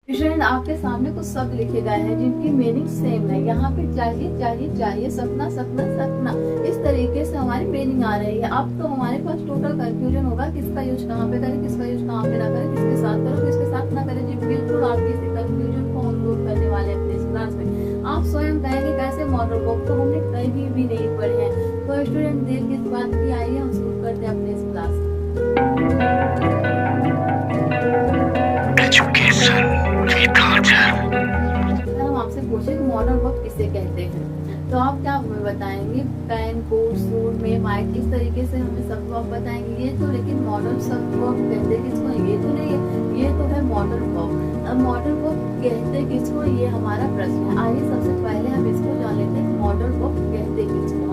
Student आपके सामने कुछ शब्द लिखे गए हैं जिनकी मीनिंग सेम है। यहाँ पे चाहिए चाहिए चाहिए, सपना सपना सपना, इस तरीके से हमारी मीनिंग आ रही है। अब तो हमारे पास टोटल कंफ्यूजन होगा किसका यूज कहाँ पे करें, किसका यूज कहाँ पे ना करें, किसके साथ करो किसके साथ ना करें। जी बिल्कुल आपकी इस कंफ्यूजन को हम दूर करने वाले हैं अपने इस क्लास में। आप स्वयं कहेंगे कैसे मॉडल बुक तो हमने कहीं भी नहीं पढ़े हैं। तो स्टूडेंट देर किस बात की आई है, हम शुरू करते हैं अपने इस क्लास। अगर हम आपसे पूछे कि मॉडल वर्क किसे कहते हैं तो आप क्या हमें बताएंगे? पेन, कोड, सूट में माइक, इस तरीके से हमें सब आप बताएंगे। ये तो लेकिन मॉडल सब वर्क कहते किसको? ये तो नहीं है, ये तो है मॉडल वर्क। अब मॉडल वर्क कहते किसको, ये हमारा प्रश्न है। आइए सबसे पहले हम इसको जान लेते हैं मॉडल वर्क कहते किसको।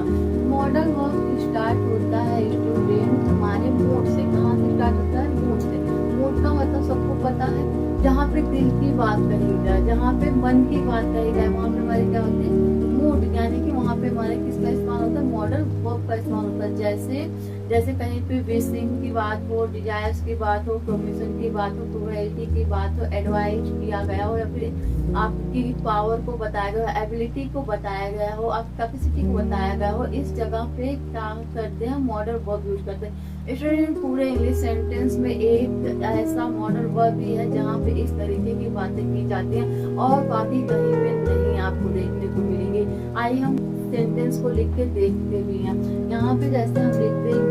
मॉडल वर्क स्टार्ट होता है स्टूडेंट हमारे मूड से। कहाँ से स्टार्ट होता है? मूड से। मूड का मतलब सबको पता है, जहाँ पे दिल की बात कही जाए, जहाँ पे मन की बात कही जाए, वहाँ पे हमारे क्या होते हैं? मूड, यानी कि वहाँ पे हमारे किसका इस्तेमाल होता है? मॉडल वर्ब का इस्तेमाल होता है। जैसे जैसे कहीं पे विशिंग की बात हो, डिजायर्स की बात हो, प्रोमिशन की बात हो, प्रोबेबिलिटी की बात हो, एडवाइज किया गया हो, या फिर आपकी पावर को बताया गया हो, एबिलिटी को बताया गया हो, आपकी कैपेसिटी को बताया गया हो, इस जगह पे क्या करते हैं? मॉडल वर्ब यूज करते हैं। स्टूडेंट पूरे इंग्लिश सेंटेंस में एक ऐसा मॉडल वर्ब भी है जहाँ पे इस तरीके की बातें की जाती हैं और बाकी कहीं पे नहीं आपको देखने को मिलेंगे। आइए हम सेंटेंस को लिख के देखते भी हैं। यहाँ पे जैसे हम लिखते हैं यू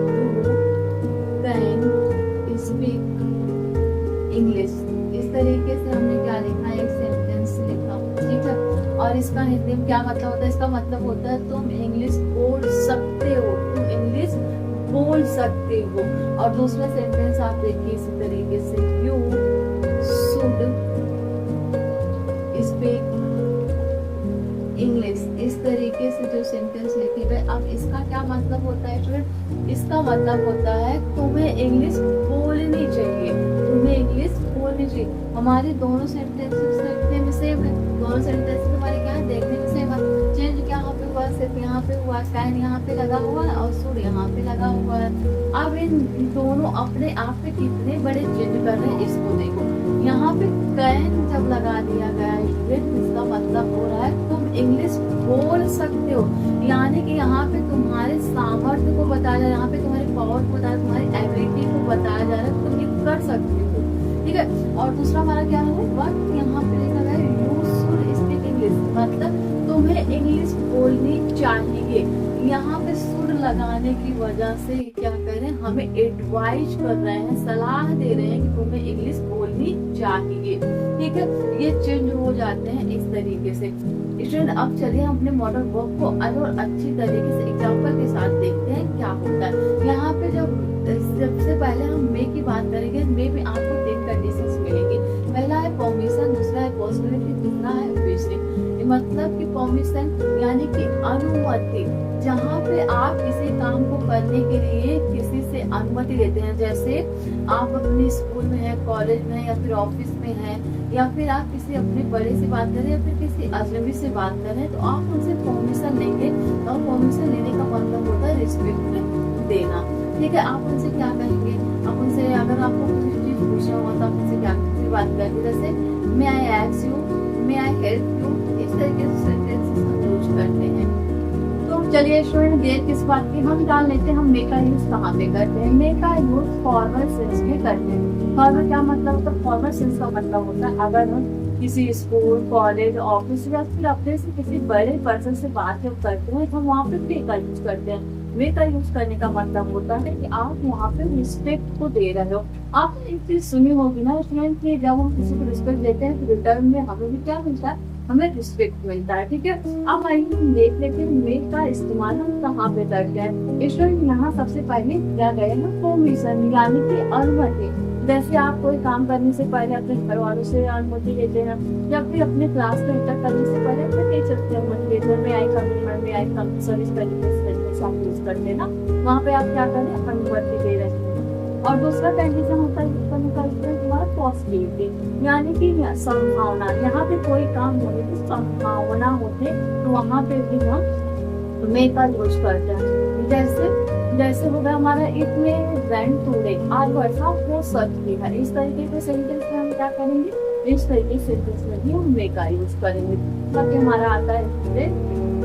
कैन स्पीक इंग्लिश, इस तरीके से हमने क्या लिखा है? एक सेंटेंस लिखा, ठीक है। और इसका हिंदी में क्या मतलब होता है? इसका मतलब होता है तुम इंग्लिश बोल सकते हो, तुम इंग्लिश बोल सकते हो। और दूसरा सेंटेंस आप देखिए इसी तरीके से, यू शुड स्पीक इंग्लिश, इस तरीके से जो सेंटेंस लिखे गए। अब इसका क्या मतलब होता है स्टूडेंट? इसका मतलब होता है तुम्हें इंग्लिश बोलनी चाहिए, तुम्हें इंग्लिश बोलनी चाहिए। हमारे दोनों सेंटेंसेस देखने में सेम है, दोनों सेंटेंसेस हमारे क्या है? देखने में सेम है। चेंज क्या यहाँ पे हुआ? सिर्फ यहाँ पे हुआ, कैन यहाँ पे लगा हुआ है और शुड यहाँ पे लगा हुआ है। अब इन दोनों अपने आप पे कितने बड़े चेंज कर रहे हैं इसको देखो। यहाँ पे कैन जब लगा दिया गया है, इसका मतलब हो रहा है तुम इंग्लिश बोल सकते हो, यानी कि यहाँ पे तुम्हारे सामर्थ्य को बताया जा रहा है, यहाँ पे तुम्हारी पावर को बताया, तुम्हारी एबिलिटी को बताया जा रहा है, तुम ये कर सकते हो, ठीक है। और दूसरा हमारा क्या है? बट यहाँ पे लिखा गया है यू शुड स्पीक इंग्लिश, मतलब तुम्हें इंग्लिश बोलनी चाहिए। यहाँ पे शुड लगाने की वजह से क्या कर रहे हैं? हमें एडवाइज कर रहे हैं, सलाह दे रहे हैं कि तुम्हें इंग्लिश बोलनी चाहिए, ठीक है। ये चेंज हो जाते हैं इस तरीके से। स्टूडेंट अब चलिए हम अपने मॉडल वर्ब को और अच्छी तरीके से एग्जांपल के साथ देखते हैं क्या होता है। यहाँ पे जब सबसे पहले हम मे की बात करेंगे, मे में आपको 3 कंडीशंस मिलेंगी। पहला है परमिशन, दूसरा है पॉसिबिलिटी, तीसरा है विशिंग। मतलब कि परमिशन यानी कि अनुमति, जहाँ पे आप किसी काम को करने के लिए किसी से अनुमति लेते हैं। जैसे आप अपने स्कूल में है, कॉलेज में है, या फिर ऑफिस में है, या फिर आप किसी अपने बड़े से बात करें या फिर किसी अजनबी से बात करें, तो आप उनसे परमिशन लेंगे। और परमिशन लेने का मतलब होता है रिस्पेक्ट देना, ठीक है। आप उनसे क्या कहेंगे? आप उनसे अगर आपको कुछ चीज पूछना हुआ तो आप उनसे क्या बात करेंगे? जैसे may I ask you, may I help you, इस तरीके से सेंटेंसेस हम यूज करते हैं। तो चलिए स्टूडेंट देर किस बात की, हम जान लेते हैं हम मे का यूज कहाँ पे करते हैं। मे का यूज फॉर्मल सेंस में करते हैं। फॉर्मल क्या मतलब होता है? फॉर्मल सेंस का मतलब होता है अगर हम किसी स्कूल, कॉलेज, ऑफिस या फिर अपने से किसी बड़े पर्सन से बात करते हैं तो हम वहाँ पे मे का यूज करते हैं। मे का यूज करने का मतलब होता है कि आप वहाँ पे रिस्पेक्ट को दे रहे हो। आपने एक चीज सुनी होगी ना स्टूडेंट कि जब हम किसी को रिस्पेक्ट देते हैं तो रिटर्न में हमें भी क्या मिलता है? हमें रिस्पेक्ट मिलता है, ठीक है। अब आइए हम देख लेते हैं मे का इस्तेमाल हम कहाँ पे करते हैं। स्टूडेंट यहाँ सबसे पहले दिया गया है परमिशन, यानी कि अनुमति। जैसे आप कोई काम करने से पहले अपने घर वालों से अनुमति लेते हैं, या फिर अपने क्लास में एंटर करने से पहले अपने टीचर से अनुमति लेते हैं। में आई कम सर, इस तरीके से आप यूज करते हैं ना, वहाँ पे आप क्या करें? अनुमति दे रहे हैं। और दूसरा कंडीशन होता है तुम्हारा पॉसिबिलिटी, यानी कि संभावना। यहाँ पे कोई काम होने की संभावना होते तो वहाँ पे भी हम मे का यूज करते हैं। जैसे हो गया हमारा इट में रेन टुडे, आज वर्षा हो सकती है। इस तरीके के सेंटेंस में हम क्या करेंगे? इस तरीके से सेंटेंस में भी हम मे का यूज करेंगे। बाकी हमारा आता है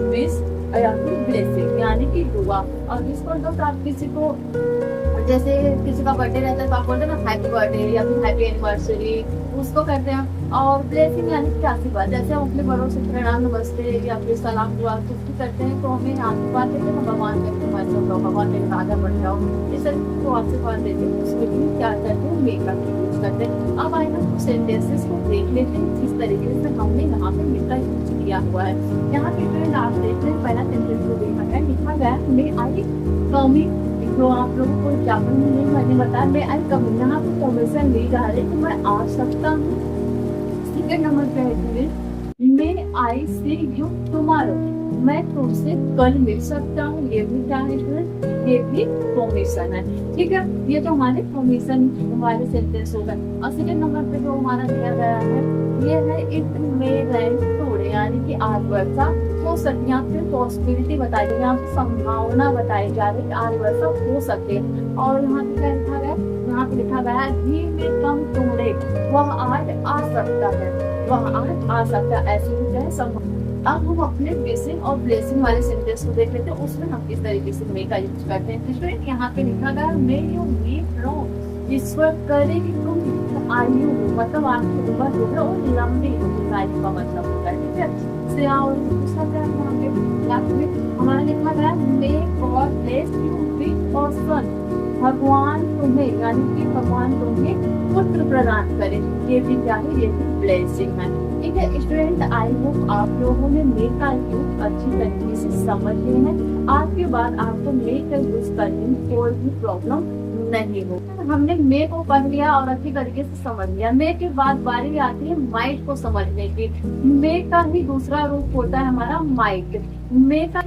विश या फिर ब्लेसिंग यानी कि दुआ। और इसको तो आप किसी को जैसे किसी का बर्थडे रहता है तो आप बोलते हैं ना हैप्पी बर्थडे या फिर हैप्पी एनिवर्सरी, उसको करते हैं। और ब्लेसिंग यानी कि आशीर्वाद, जैसे हम अपने बड़ों से प्रणाम नमस्ते या फिर सलाम दुआ कुछ भी करते हैं तो हमें आशीर्वाद देते हैं, भगवान कहते हैं मत जाओ, भगवान मेरे आगे बढ़ जाओ, इस तरह को आशीर्वाद देते हैं। उसमें भी क्या करते हैं मे का यूज करते हैं। अब आए ना सेंटेंसेस को देख लेते हैं किस तरीके से हमने यहाँ पे मे का यूज किया हुआ है। यहाँ पे जो आप देखते हैं पहला सेंटेंस को देखा गया, लिखा गया मे आई कमिंग, जो आप लोगों को जापान में नहीं मैंने बताया मैं आई कमिंग, यहाँ पे परमिशन ली जा रही है कि मैं आ सकता हूँ। सेकंड नंबर पे है मे आई सी यू टुमारो, मैं तुमसे कल मिल सकता हूँ, ये भी क्या है, ये भी परमिशन है। ठीक है, ये तो हमारे परमिशन वाले सेंटेंस हो गए। और सेकंड नंबर पे जो हमारा दिया गया है ये है इट मे रेन टुडे, यानी कि आज वर्षा हो सकती है, फिर पॉसिबिलिटी बताई गई, यहाँ पे संभावना बताई जा रही है आज वर्षा हो सकती है। और यहाँ पे क्या लिखा गया, यहाँ पे लिखा गया है ही मे कम टुडे, वह आज आ सकता है, वह आज आ सकता है, ऐसे भी है संभावना। अब हम अपने ब्लेसिंग और ब्लेसिंग वाले सेंटेंस को देख लेते हैं, उसमें हम किस तरीके से मे का यूज करते हैं। स्टूडेंट यहाँ पे लिखा गया मे यू लीव लॉन्ग, ईश्वर करे कि तुम आयु मतलब आपकी उम्र जो है वो लंबी हो, आयु का मतलब होता है। ठीक है, से और दूसरा क्या है हमारा लिखा गया may God bless you with और सन, भगवान तुम्हें यानी कि भगवान तुम्हें पुत्र प्रदान करे, ये भी क्या है, ये भी ब्लेसिंग है। ठीक है स्टूडेंट, आई होप आप लोगों ने मे का यूज अच्छी तरीके से समझ लिया है। आज के बाद आपको मे का यूज करने में कोई भी प्रॉब्लम नहीं हो। हमने मे को पढ़ लिया और अच्छी तरीके से समझ लिया। मे के बाद बारी आती है माइट को समझने की। मे का ही दूसरा रूप होता है हमारा माइट। मे का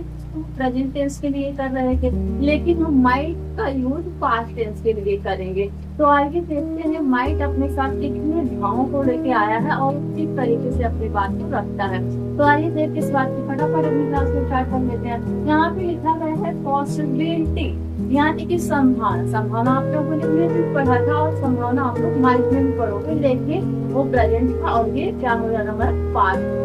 प्रेजेंट टेंस के लिए कर रहे थे, लेकिन हम माइट का यूज पास्ट टेंस के लिए करेंगे। तो आइए देखते हैं माइट अपने साथ कितने भावों को लेके आया है और किस तरीके से अपनी बात को रखता है। तो आइए देख इस बात की फटाफट अपनी क्लास में स्टार्ट कर लेते हैं। यहाँ पे लिखा गया है पॉसिबिलिटी यानी कि संभावना। संभावना आप लोगों ने भी पढ़ा था और संभावना आप लोग माइट में भी पढ़ोगे, लेकिन वो प्रेजेंट था और ये क्या हो जाना हमारा पास्ट।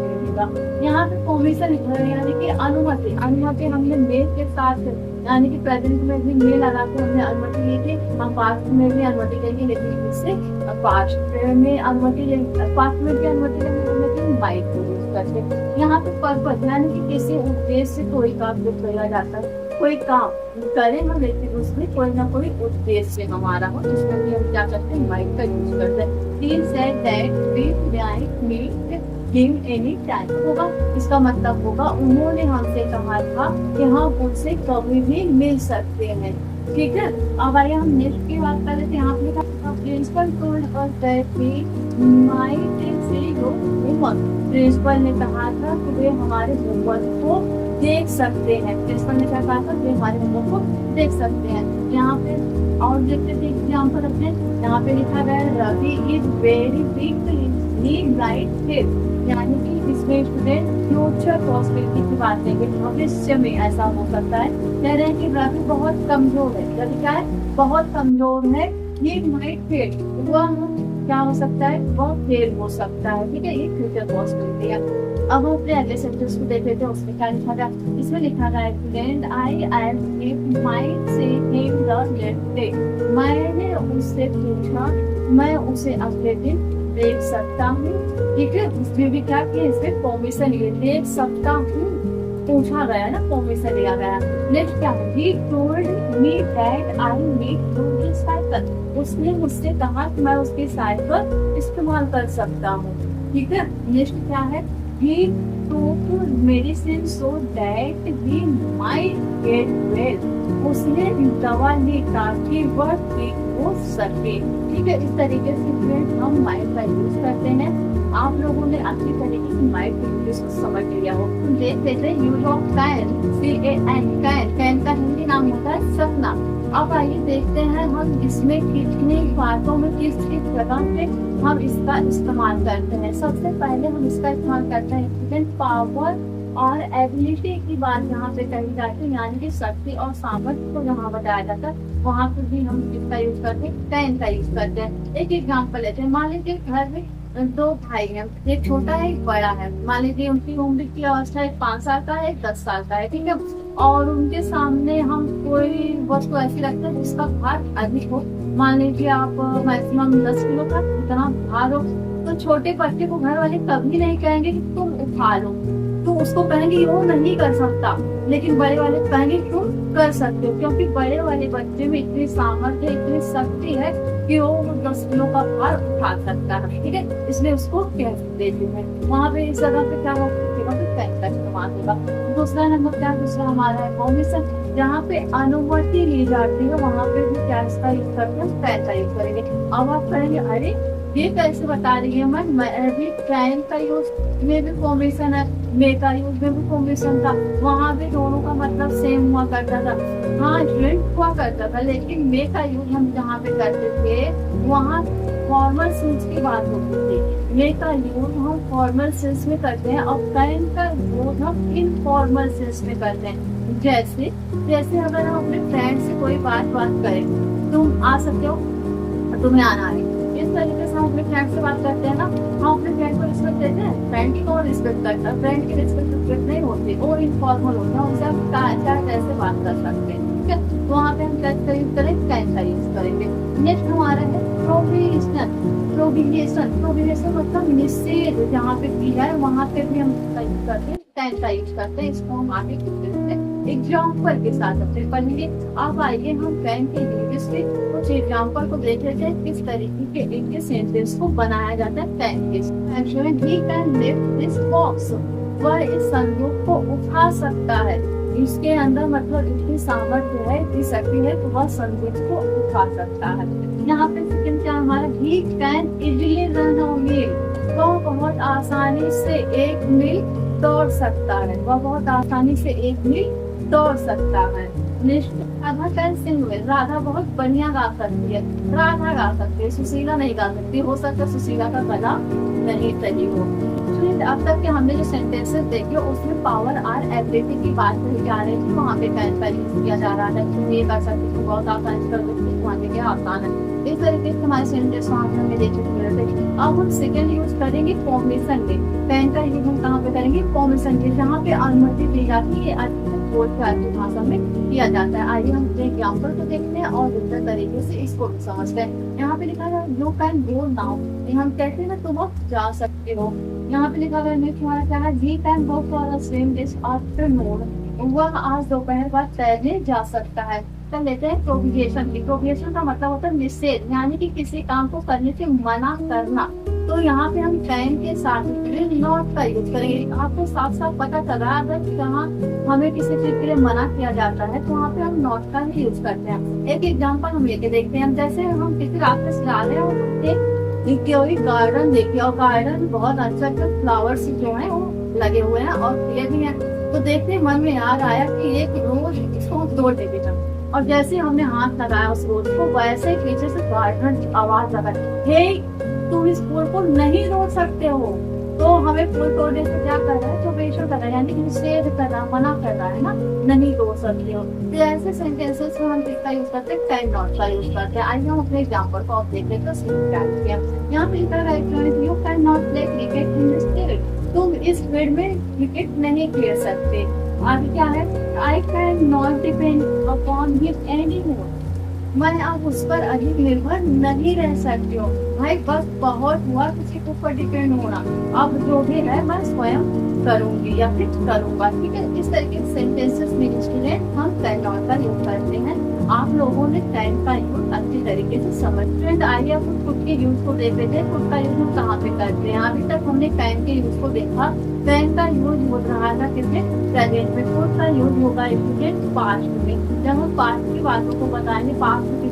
यहाँ पे परमिशन लिखा है यानी कि अनुमति। अनुमति हमने मे के साथ यानी कि प्रेजेंट में भी मे लगा के हमने अनुमति ली थी, हम पास्ट में भी अनुमति लेंगे, लेकिन इससे पास्ट में अनुमति पास्ट में भी अनुमति लेंगे, लेकिन माइट को यूज करते। यहाँ पे पर्पज यानी कि किसी उद्देश्य से कोई काम जो किया जाता है, कोई काम करें हम लेकिन उसमें कोई ना कोई उद्देश्य हमारा हो, जिसमें भी हम क्या करते हैं माइट का यूज करते हैं। He said that we might meet him any time होगा, इसका मतलब होगा उन्होंने हमसे कहा था कि हम उनसे कभी भी मिल सकते हैं। ठीक है, अब आइए हम नेक्स्ट की बात कर लेते हैं। आपने कहा principal told us that we might see your homework. Principal ने कहा था कि वे हमारे होमवर्क को देख सकते हैं। प्रिंसिपल ने क्या कहा था, वे हमारे होमवर्क को देख सकते हैं। यहाँ पे और देखते थे एग्जाम्पल अपने, यहाँ पे लिखा गया Ravi is very big he right hit, यानी कि इसमें स्टूडेंट फ्यूचर पॉसिबिलिटी की बात करेंगे, भविष्य में ऐसा हो सकता है। कह रहे हैं कि रवि बहुत कमजोर है, रवि क्या है, बहुत कमजोर है। ये माइट फेल, वह क्या हो सकता है, वह फेल हो सकता है। ठीक है, ये फ्यूचर पॉसिबिलिटी है। अब हम अपने अगले सेंटेंस को देख लेते हैं, उसमें क्या लिखा गया। इसमें लिखा गया friend I am if might say him the next day, मैंने उससे पूछा मैं उसे अगले दिन देख सकता हूँ। ठीक है, इसमें भी क्या किया, इसमें परमिशन लिए देख सकता हूँ, पूछा गया ना, परमिशन लिया गया। नेक्स्ट क्या है, he told me that I need to use cycle, उसने मुझसे कहा कि मैं उसकी साइकिल इस्तेमाल कर सकता हूँ। ठीक है, नेक्स्ट क्या है, he took medicine so that he might get well, उसने दवा ली ताकि वह ठीक हो सके। ठीक है, इस तरीके से हम माइट का यूज करते हैं। आप लोगों ने अच्छी तरीके से माइट के यूज को समझ लिया हो। तो देख लेते हैं use of can, CAN, can का हिंदी नाम होता है सपना। अब आइए देखते हैं हम इसमें कितनी बातों में किस जगह पे हम इसका इस्तेमाल करते हैं। सबसे पहले हम इसका इस्तेमाल करते हैं पावर और एबिलिटी की बात यहाँ पे कही जाती है, यानी कि शक्ति और सामर्थ्य को जहाँ बताया जाता है वहाँ पर भी हम इसका यूज करते हैं, कैन का यूज करते हैं। एक एग्जाम्पल लेते हैं, मान लीजिए घर में दो भाई हैं, एक छोटा है एक बड़ा है। मान लीजिए उनकी उम्र की अवस्था एक 5 साल का है, एक 10 साल का है, ठीक है। और उनके सामने हम कोई वस्तु ऐसी रखते हैं जिसका भार अधिक हो। मान लीजिए आप मैक्सिमम 10 किलो का इतना भार हो, तो छोटे बच्चे को घर वाले कभी नहीं कहेंगे कि तुम उठा लो, तो उसको कहेंगे वो नहीं कर सकता। लेकिन बड़े वाले कहेंगे तुम कर सकते हो, क्योंकि बड़े वाले बच्चे में इतनी सामर्थ्य, इतनी शक्ति है कि वो 10 किलो का भार उठा सकता है, ठीक है। इसलिए उसको कह देते हैं। वहाँ पे इस जगह पे क्या होगा, पेन का इस्तेमाल होगा। दूसरा नंबर क्या, दूसरा हमारा है परमिशन। जहाँ पे अनुमति ली जाती है वहाँ पे भी क्या इसका यूज करते हैं, पेन का यूज करेंगे। अब आप कहेंगे अरे ये कैसे बता रही है मैं अभी कैन का यूज में भी परमिशन है, मे का यूज में भी परमिशन था, वहाँ भी दोनों का मतलब सेम हुआ करता था। हाँ स्टूडेंट हुआ करता था, लेकिन मे का यूज हम जहाँ पे करते थे वहाँ फॉर्मल सेंस की बात होती थी। मे का यूज हम फॉर्मल सेंस में करते हैं और कैन का यूज हम इनफॉर्मल सेंस में करते हैं। जैसे जैसे अगर हम अपने फ्रेंड से कोई बात करें, तुम आ सकते हो, तुम्हें आना है, इस तरीके से हम अपने फ्रेंड से बात करते हैं ना। हम अपने फ्रेंड को रिस्पेक्ट देते हैं, फ्रेंड की कौन रिस्पेक्ट करता है, फ्रेंड की रिस्पेक्ट नहीं होती, वो इनफॉर्मल होता है, उनसे हम क्या कैसे बात कर सकते हैं, ठीक है। तो वहाँ पे हम क्या यूज करेंगे, कैन का यूज करेंगे। नेक्स्ट हमारा है प्रोहिबिशन। प्रोहिबिशन मतलब निषेध, जहाँ पे किया है वहाँ पे भी हम यूज करते हैं, कैन का यूज करते हैं। इसको हम आगे एग्जाम्पल के साथ अपने पढ़ेंगे। अब आइए हम कैन के यूज से कुछ एग्जाम्पल को देख लेते हैं, किस तरीके के इंग्लिश सेंटेंस को बनाया जाता है कैन के। He can lift this box, वह इस संदूक को उठा सकता है। इसके अंदर मतलब इतनी सामर्थ्य है, इतनी शक्ति है तो वह संदूक को उठा सकता है। यहाँ पे सेकंड क्या हमारा, he can easily run a mile, वह बहुत आसानी से 1 मील दौड़ सकता है, वह बहुत आसानी से 1 मील दौड़ सकता है। Radha can sing well, Radha बहुत बढ़िया गा सकती है, राधा गा सकती है, सुशीला नहीं गा सकती। हो सकता है सुशीला का गला नहीं सही हो। अब तक के हमने जो सेंटेंसेस देखे उसमें पावर आर एबिलिटी की बात कही जा रही थी, वहाँ पे कैन का यूज किया जा रहा है। तुम ये कर सकते हो, बहुत आसान कर दो, आसान है। इस तरीके से हमारे सेंटेंस हमें देखने को मिलते हैं। अब हम सेकंड यूज करेंगे फॉर्मेशन में। कैन का यूज हम कहाँ पे करेंगे, फॉर्मेशन के, जहाँ पे अनुमति दी जाती है बोर्ड के आगे भाषा में किया जाता है। आइए हम एग्जाम्पल को देखते हैं और दूसरे तरीके से इसको भी समझते हैं। यहाँ पे लिखा है यू कैन गो नाउ, हम कहते हैं ना तुम अब जा सकते हो। यहाँ पे लिखा है तुम्हारा क्या है, we can go for a swim this afternoon, वह आज दोपहर बाद तैरने जा सकता है। कर लेते हैं प्रोहिबिशन की। प्रोहिबिशन का मतलब होता है निषेध, यानी कि किसी काम को करने से मना करना। तो यहाँ पे हम कैन के साथ नॉट का यूज करेंगे। आपको साफ साफ पता चल रहा है अगर जहाँ हमें किसी चीज के लिए मना किया जाता है तो वहाँ पे हम नॉट का ही यूज करते हैं। एक एग्जांपल हम लेके देखते हैं। जैसे हम किसी रास्ते से जा रहे हैं, एक गार्डन देखिए और गार्डन बहुत अच्छा फ्लावर्स जो है वो लगे हुए हैं और पेड़ भी है। तो देखते मन में याद आया कि एक रोज इसको तोड़ देते हैं, और जैसे हमने हाथ लगाया उस रोज को, वैसे पीछे से गार्डन की आवाज लगा, हे तुम इस फूल को नहीं तोड़ सकते हो। तो हमें फूल तोड़ने से क्या कर रहा है, जो बेशर कर रहा है, यानी कि निषेध कर रहा, मना कर रहा है ना, नहीं तोड़ सकते हो। तो ऐसे सेंटेंसेस में हम किसका यूज करते हैं, कैन नॉट का यूज करते हैं। आइए हम अपने एग्जांपल को आप देख लेते हैं। यहाँ पे लिखा है you can not play cricket in this field, तुम इस फील्ड में क्रिकेट नहीं खेल सकते। आगे क्या है, I can not depend upon him any more, मैं अब उस पर अधिक निर्भर नहीं रह सकती हूँ। भाई बस बहुत हुआ किसी के ऊपर डिपेंड होना, अब जो भी है मैं स्वयं करूंगी या फिर करूंगा, ठीक है। इस तरीके के सेंटेंसेस में स्टूडेंट हम कैन नॉट का यूज करते हैं। आप लोगों ने कैन का यूज अच्छी तरीके से समझ। फ्रेंड आइए अब खुद के यूज को देख लेते हैं। खुद का यूज हम कहाँ पे करते हैं। अभी तक हमने कैन के यूज को देखा। कैन का यूज हो रहा था किसमें, प्रेजेंट में। खुद का यूज होगा स्टूडेंट पास्ट में। जब हम पास्ट की बातों को बताएंगे, पास्ट में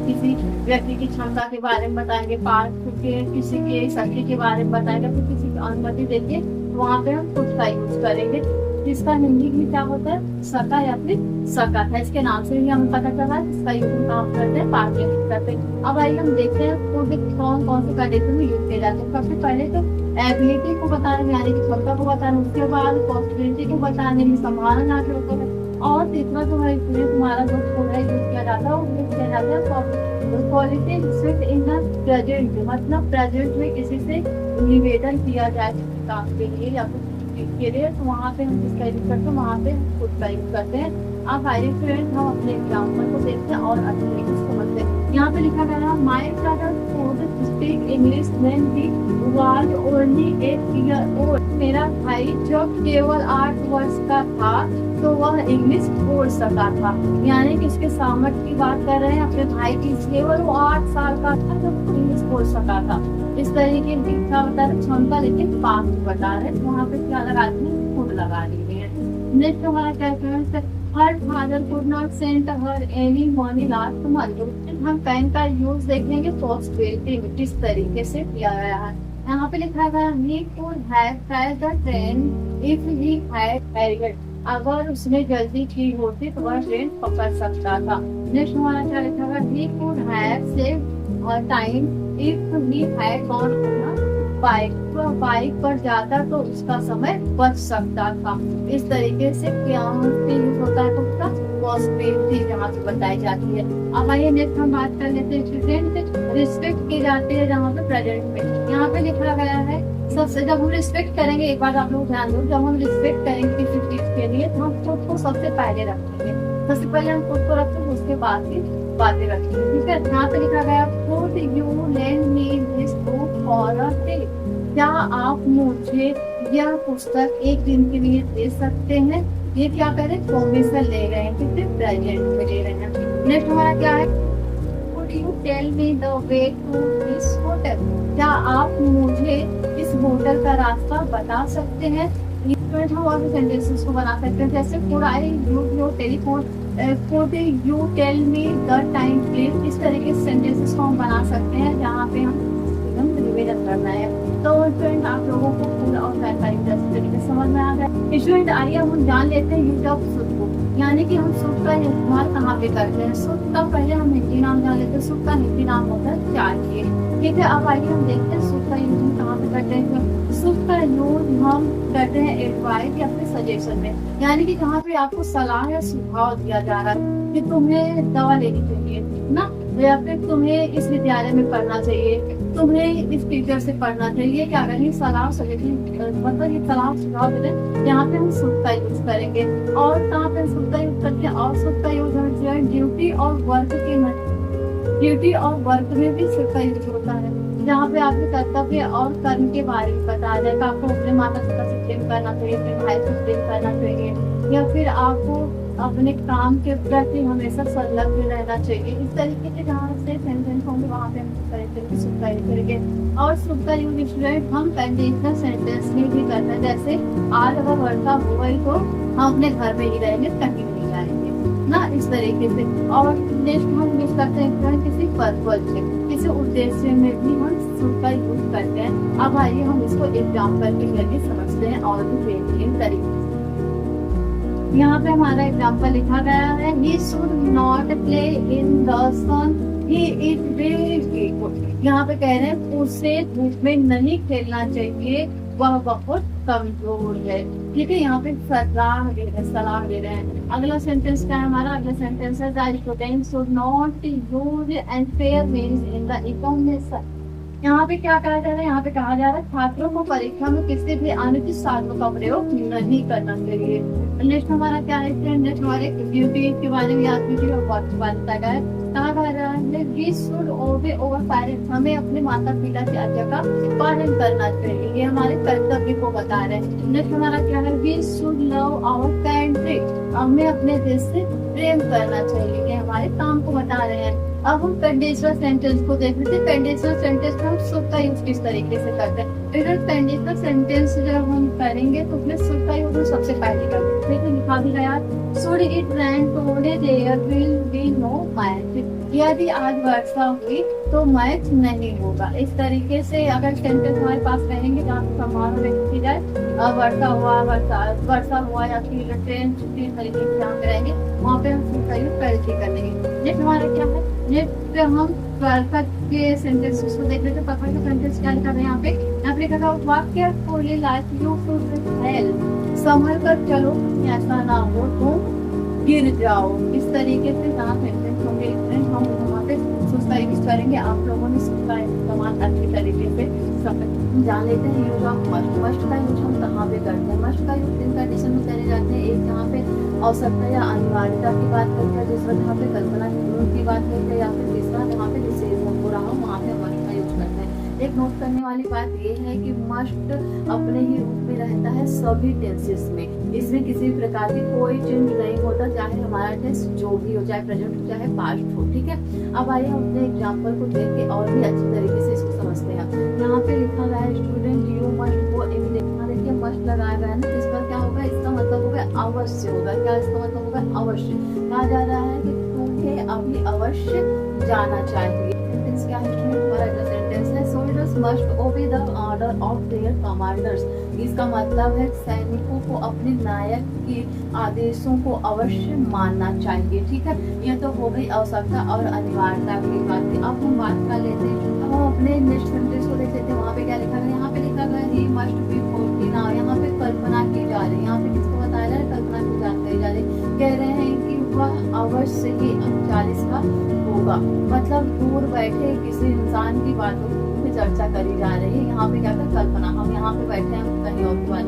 किसी व्यक्ति की क्षमता के बारे में बताएंगे, पास्ट के किसी के शक्ति के बारे में बताएंगे, फिर किसी की अनुमति देंगे, वहाँ पे हम खुद का यूज करेंगे, जिसका हिंदी में क्या होता है, सका या फिर सका है। इसके नाम से भी हमें पता चला इसका यूज हम काम करते हैं, पास्ट में यूज करते हैं। अब आइए हम देखते हैं खुद कौन कौन से कंडीशन में यूज किए जाते हैं। सबसे पहले तो एबिलिटी को बताने में, यानी कि क्षमता को बताने, उसके बाद पॉसिबिलिटी को बताने में, संभावना के होता है, और तीसरा जो है इसमें हमारा जो है यूज किया जाता है वो यूज किया जाता है quality respect in the present, मतलब प्रेजेंट में किसी से निवेदन किया जाए किसी काम के लिए या फिर चीज के लिए, तो वहाँ पे हम किसका यूज करते हैं, वहाँ पे हम खुद का यूज करते हैं। अब आइए फ्रेंड्स हम अपने एग्जाम्पल को देखते हैं और अच्छे तरीके से समझते हैं। यहाँ पे लिखा गया है my brother could speak English when he was only 8 year old. मेरा भाई जब केवल 8 वर्ष का था तो वह इंग्लिश बोल सका था। यानी कि इसके सामर्थ्य की बात कर रहे हैं अपने भाई की, केवल वो 8 साल का था जब वो इंग्लिश बोल सका था। इस तरीके की क्या बता रहे, क्षमता लेकिन पास बता रहे, वहाँ पे क्या लगा दी, खुद लगा दी है। नेक्स्ट हमारा क्या है, her father could not send her any money last month. हम पेन का यूज देखेंगे पॉसिबिलिटी में किस तरीके से किया गया है। यहाँ पे लिखा गया he could have catch the train if he had hurried। अगर उसने जल्दी की होती तो वह ट्रेन पकड़ सकता था। नेक्स्ट हमारा क्या लिखा गया, he could have saved time if he had gone on bike, वह बाइक पर जाता तो उसका समय बच सकता था। इस तरीके से क्या यूज होता है, उसका पॉसिबिलिटी जहाँ पे बताई जाती है। अब आइए नेक्स्ट हम बात कर लेते हैं स्टूडेंट रिस्पेक्ट की जाती है जहाँ पे प्रेजेंट में। यहाँ पे लिखा गया है सबसे, जब हम रिस्पेक्ट करेंगे, एक बात आप लोग ध्यान दो, जब हम रिस्पेक्ट करेंगे किसी चीज के लिए तो हम खुद को सबसे पहले रखेंगे। सबसे पहले हम खुद को रखेंगे, उसके बाद ही बातें रखेंगे, ठीक है। यहाँ पे लिखा गया could you lend me this book for a day? क्या आप मुझे यह पुस्तक एक दिन के लिए दे सकते हैं। ये क्या करें, परमिशन ले रहे हैं, किसी प्रेजेंट में ले रहे हैं। नेक्स्ट हमारा क्या है, could you tell me the way to this hotel? क्या आप मुझे इस होटल का रास्ता बता सकते हैं। हम और भी सेंटेंसेस को बना सकते हैं, जैसे could I use your telephone, could you tell me the time please। इस तरीके से सेंटेंसेस को हम बना सकते हैं जहाँ पे हम निवेदन करना है। तो स्टूडेंट आप लोगों को पूरा और जानकारी तरीके से समझ में आ गया। स्टूडेंट आइए हम जान लेते हैं यूज ऑफ शुड को, यानी कि हम शुड का इस्तेमाल कहाँ पे करते हैं। शुड का पहले हम हिंदी नाम जान लेते हैं, शुड का हिंदी नाम होता है चाहिए, ठीक है। अब आइए हम देखते हैं शुड का यूज हम कहाँ पे करते हैं। शुड का यूज हम करते हैं एडवाइस या फिर सजेशन में, यानी कि जहाँ पे आपको सलाह या सुझाव दिया जा रहा है कि तुम्हें दवा लेनी चाहिए ना, या फिर तुम्हें इस विद्यालय में पढ़ना चाहिए, तुम्हें इस टीचर से पढ़ना चाहिए, क्या करेंगे, सलाह सजेशन, मतलब ये सलाह सुझाव दे रहे, यहाँ पे हम शुड का यूज करेंगे। और कहाँ पे शुड का यूज करते हैं, और शुड का यूज हम ड्यूटी और वर्क के ड्यूटी और वर्क में भी शुड का यूज होता है, जहाँ पे आपके कर्तव्य और कर्म के बारे में बताया जाएगा। आपको अपने माता पिता से प्रेम करना चाहिए, अपने भाई से प्रेम करना चाहिए, या फिर आपको अपने काम के प्रति हमेशा संलग्न रहना चाहिए। इस तरीके से जहाँ से सेंटेंस होंगे वहाँ पे हम करेंगे शुड का यूज करेंगे। और शुड का यूज स्टूडेंट हम कंडीशनल सेंटेंस में भी करते हैं, जैसे आज अगर वर्षा हो गई तो हम अपने घर में ही रहेंगे, कहीं नहीं जाएंगे ना, इस तरीके से। और नेक्स्ट हम यूज करते हैं किसी पर्पज से, किसी उद्देश्य में भी हम शुड का यूज करते हैं। अब आइए हम इसको एग्जाम्पल के जरिए समझते हैं और भी बेहतरीन तरीके। यहाँ पे हमारा एग्जाम्पल लिखा गया है he should not play in the sun, he is very weak। यहाँ पे कह रहे हैं उसे धूप में नहीं खेलना चाहिए, वह बहुत कमजोर है, ठीक है। यहाँ पे सलाह दे रहे हैं। अगला सेंटेंस क्या है हमारा, अगला सेंटेंस है the student should not use unfair means in the examination। यहाँ पे क्या कहा जा रहा है, यहाँ पे कहा जा रहा है छात्रों को परीक्षा में किसी भी अनुचित साधनों का प्रयोग नहीं करना चाहिए। नेक्स्ट हमारा क्या है, नेक्स्ट हमारे ड्यूटी के बारे में बताया है, कहा जा रहा है we should obey our parents, हमें अपने माता पिता की आज्ञा का पालन करना चाहिए, ये हमारे कर्तव्य को बता रहे हैं। नेक्स्ट हमारा क्या है, we should love our country, हमें अपने देश से प्रेम करना चाहिए, ये हमारे काम को बता रहे हैं। अब हम कंडीशनल सेंटेंस को देख लेते हैं। कंडीशनल सेंटेंस में हम शुड का यूज किस तरीके से करते हैं। इधर कंडीशनल सेंटेंस जब हम करेंगे तो उसमें शुड का यूज सबसे पहले करते हैं। लिखा भी गया should it rain today there will be no match, यदि आज वर्षा हुई तो मैच नहीं होगा। इस तरीके से अगर सेंटेंस हमारे पास रहेंगे जहाँ पे समारोह व्यक्त की जाए, वर्षा हुआ या फिर ट्रेन छुट्टी, तरीके से जहाँ पे रहेंगे वहाँ पे हम शुड का यूज करके कर लेंगे। नेक्स्ट हमारा क्या है, नेक्स्ट हम परफेक्ट के सेंटेंसेस को देख लेते हैं। परफेक्ट का सेंटेंस क्या लिखा है यहाँ पे लिखा है वाक्य fully life you should help, संभल कर चलो ऐसा ना हो तो गिर जाओ। इस तरीके से जहाँ सेंटेंस होंगे हम वहाँ पे उसका यूज करेंगे। आप लोगों ने इसका इस्तेमाल अच्छी तरीके से जान लेते हैं। यूज ऑफ मस्ट, मस्ट का यूज हम कहाँ पे करते हैं? मस्ट का यूज तीन कंडीशन में करे जाते हैं। एक जहाँ पे आवश्यकता या अनिवार्यता की बात करते हैं, दूसरा जहाँ पे कल्पना की बात करते हैं, या फिर तीसरा जहाँ पे निषेध हो रहा हो वहाँ पे मस्ट का यूज करते हैं। एक नोट करने वाली बात ये है कि मस्ट अपने ही रूप में रहता है सभी टेंसेस में। इसमें किसी भी प्रकार की कोई चेंज नहीं होता, चाहे हमारा टेंस जो भी हो, चाहे प्रेजेंट हो चाहे पास्ट हो। ठीक है, अब आइए हम अपने एग्जाम्पल को देख के और भी अच्छी तरीके से इसको समझते हैं। यहाँ पे लिखा गया है student you must go immediately. देखिए मस्ट लगाया गया है ना, इसका क्या होगा? इसका मतलब होगा अवश्य होगा। क्या इसका मतलब होगा? अवश्य। कहा जा रहा है कि तुम्हें अभी अवश्य जाना चाहिए। सेंटेंस क्या है? हमारा जो सेंटेंस है, soldiers must obey the order of their commanders. इसका मतलब है सैनिकों को अपने नायक के आदेशों को अवश्य मानना चाहिए। ठीक है, ये तो हो गई आवश्यकता और अनिवार्यता की बात। अब हम बात कर लेते हैं, अब हम अपने नेक्स्ट सेंटेंस को देख लेते हैं। वहाँ पे क्या लिखा है? यहाँ पे लिखा गया ही मस्ट बी 40 नाउ। यहाँ पे कल्पना की जा रही है। यहाँ पे किसको बताया जा रहा है? कल्पना की जानकारी जा रही है। कह रहे हैं कि वह अवश्य ही 40 का होगा। मतलब दूर बैठे किसी इंसान की बातों पे चर्चा करी जा रही है। यहाँ पे क्या कर? कल्पना। हम यहाँ पे बैठे हैं, कहीं और की बात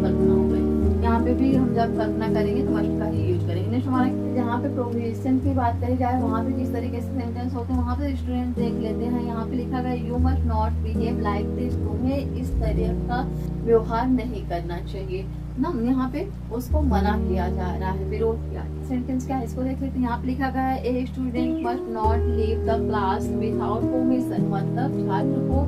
कल्पना हो गई। यहाँ पे भी हम जब कल्पना करेंगे तो मस्ट का ही यूज करेंगे। नेक्स्ट हमारा जहाँ पे प्रोविजन की बात करी जाए वहाँ पे किस तरीके से सेंटेंस होते हैं वहाँ पे स्टूडेंट देख लेते हैं। यहाँ पे लिखा गया you must not behave like this. तुम्हें इस तरह का व्यवहार नहीं करना चाहिए ना। यहाँ पे उसको मना किया जा रहा है, विरोध किया। सेंटेंस क्या है इसको देख लेते हैं। यहाँ पे लिखा गया है a student must not leave the class without permission. मतलब छात्र को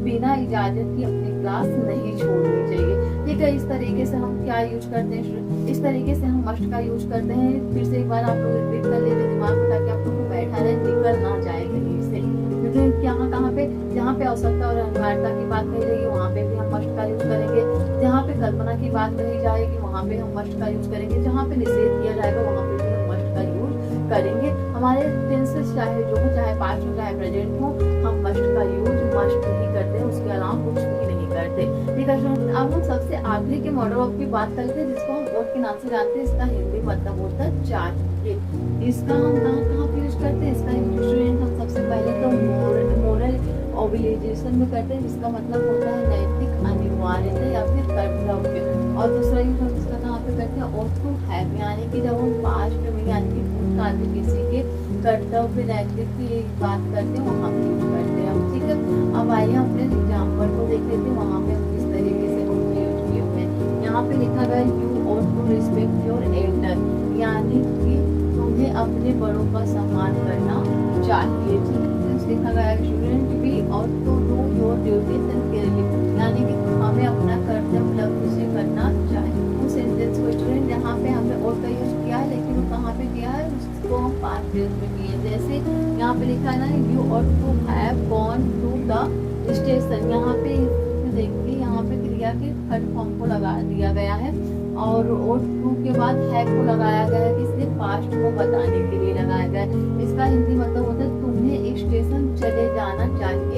बिना इजाजत की अपनी क्लास नहीं छोड़नी चाहिए। ठीक है, इस तरीके से हम क्या यूज करते हैं? इस तरीके से हम मस्ट का यूज करते हैं। फिर से एक बार आप लोग रिपीट कर लीजिए दिमाग में, ताकि आप लोग को बैठा रहे, निकल ना जाए कहीं से। क्योंकि यहाँ कहाँ पे जहाँ पे आवश्यकता और अनिवार्यता की बात कही जाएगी वहाँ पे भी हम मस्ट का यूज करेंगे। जहाँ पे कल्पना की बात कही जाएगी वहाँ पे हम मस्ट का यूज करेंगे। जहाँ पे निषेध किया जाएगा वहाँ पे भी हम मस्ट का यूज करेंगे। हमारे टेंसेस चाहे जो हो, चाहे पास्ट हो चाहे प्रेजेंट हो, हम मस्ट का यूज मस्ट ही करते हैं, उसके अलावा कुछ भी नहीं करते। ठीक है, अब हम सबसे आखिरी के मॉडल ऑफ की बात करते हैं, जिसको हम वर्ड के नाम से जानते हैं। इसका हिंदी मतलब होता है चाहिए। इसका हम कहाँ पे यूज करते हैं? इसका स्टूडेंट हम सबसे पहले तो मोरल ऑब्लिगेशन में करते हैं, जिसका मतलब होता है नैतिक अनिवार्यता या फिर कर्तव्य। और दूसरा यूज हम इसका कहाँ पे करते हैं? ऑट टू हैव, यानी कि जब हम पास्ट में यानी कि भूतकाल में किसी के कर्तव्य नैतिक की बात करते हैं वहाँ पे यूज करते हैं। ठीक है, अब आइए अपने एग्जाम्पल को देख लेते हैं, वहाँ पे हम किस तरीके से उनको यूज किए हुए हैं। यहाँ पे लिखा गया you ought to respect your elder, यानी कि तुम्हें अपने बड़ों का सम्मान करना चाहिए। ठीक है, लिखा गया student be ought to do your duty sincerely, यानी कि हमें अपना कर्तव्य लक्ष्य से करना चाहिए। उस सेंटेंस को स्टूडेंट यहाँ पे हमने और का यूज किया है, लेकिन वो कहाँ पे किया है? उसको हम पास्ट टेंस में किए। जैसे यहाँ पे लिखा है ना you ought to have gone to the station. यहाँ पे देखिए यहाँ पे क्रिया के थर्ड फॉर्म को लगा दिया गया है और ऑट टू के बाद हैव को लगाया गया है, इसलिए पास्ट को बताने के लिए लगाया गया है। इसका हिंदी मतलब होता है तुम्हें स्टेशन चले जाना चाहिए।